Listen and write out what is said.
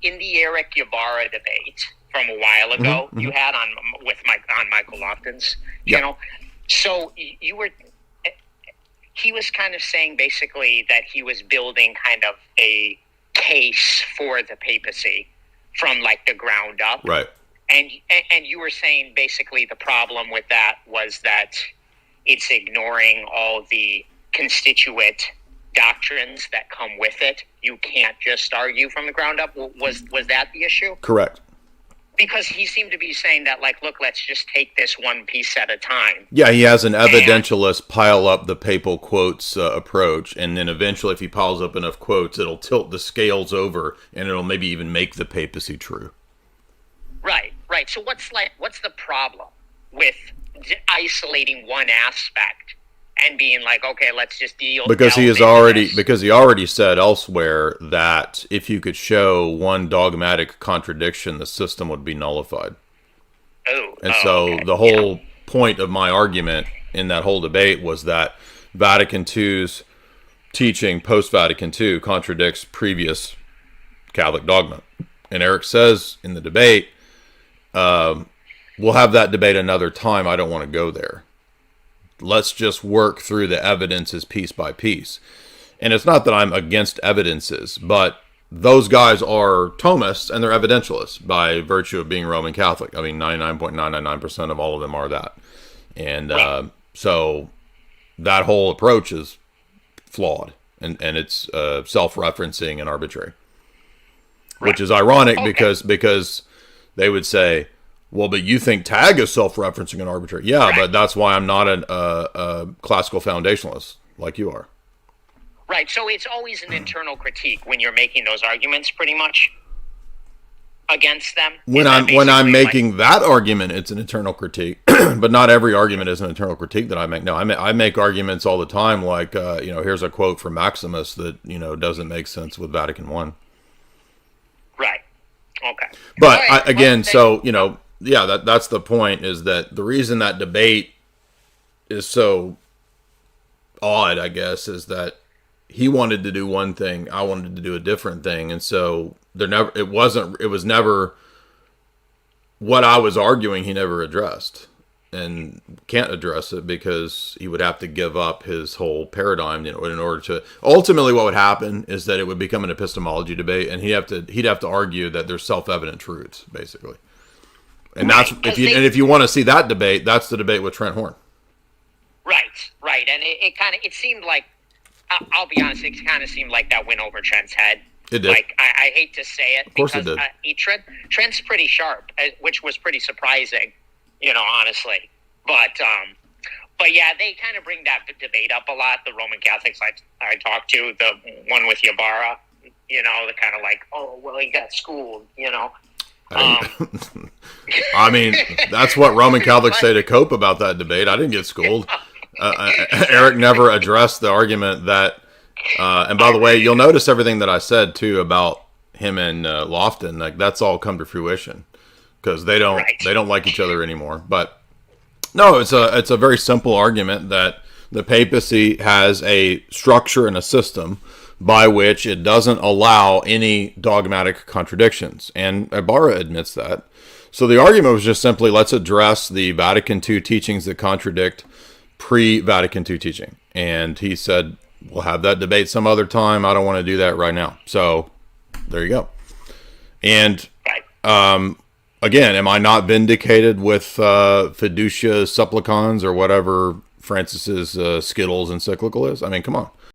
in the Erick Ybarra debate from a while ago, you had on Michael Lofton's channel. So he was kind of saying basically that he was building kind of a case for the papacy from like the ground up. Right. And you were saying basically the problem with that was that it's ignoring all the constituent doctrines that come with it. You can't just argue from the ground up. Was that the issue? Correct. Because he seemed to be saying that, like, look, let's just take this one piece at a time. Yeah, he has an evidentialist pile up the papal quotes approach, and then eventually, if he piles up enough quotes, it'll tilt the scales over, and it'll maybe even make the papacy true. Right. So what's the problem with isolating one aspect and being like, okay, let's just deal? Because he already said elsewhere that if you could show one dogmatic contradiction, the system would be nullified. So the whole point of my argument in that whole debate was that Vatican II's teaching post-Vatican II contradicts previous Catholic dogma. And Erick says in the debate, we'll have that debate another time. I don't want to go there. Let's just work through the evidences piece by piece. And it's not that I'm against evidences, but those guys are Thomists and they're evidentialists by virtue of being Roman Catholic. I mean, 99.999% of all of them are that. And so that whole approach is flawed and it's self-referencing and arbitrary. Which is ironic because they would say, well, but you think tag is self-referencing and arbitrary. Yeah, but that's why I'm not a classical foundationalist like you are. Right, so it's always an internal critique when you're making those arguments pretty much against them. When I'm making that argument, it's an internal critique, but not every argument is an internal critique that I make. No, I make arguments all the time like, here's a quote from Maximus that, doesn't make sense with Vatican I. Right, okay. But that's the point, is that the reason that debate is so odd, I guess, is that he wanted to do one thing, I wanted to do a different thing, and so it was never what I was arguing. He never addressed, and can't address it because he would have to give up his whole paradigm, in order to. Ultimately, what would happen is that it would become an epistemology debate, and he'd have to argue that there's self-evident truths, basically. And if you want to see that debate, that's the debate with Trent Horn. Right, and it seemed like, I'll be honest, it kind of seemed like that went over Trent's head. It did. Like, I hate to say it, of course because it did. Trent's pretty sharp, which was pretty surprising, honestly. But yeah, they kind of bring that debate up a lot. The Roman Catholics I talked to, the one with Ybarra, they're kind of like, oh, well, he got schooled, I mean, that's what Roman Catholics say to cope about that debate. I didn't get schooled. Erick never addressed the argument that, and by the way, you'll notice everything that I said too about him and Lofton, like that's all come to fruition because they don't like each other anymore. But no, it's a very simple argument that the papacy has a structure and a system by which it doesn't allow any dogmatic contradictions, and Ybarra admits that. So the argument was just simply, let's address the Vatican II teachings that contradict pre-Vatican II teaching. And he said, we'll have that debate some other time. I don't want to do that right now. So there you go. And again, am I not vindicated with fiducia supplicans or whatever Francis's Skittles encyclical is? I mean, come on.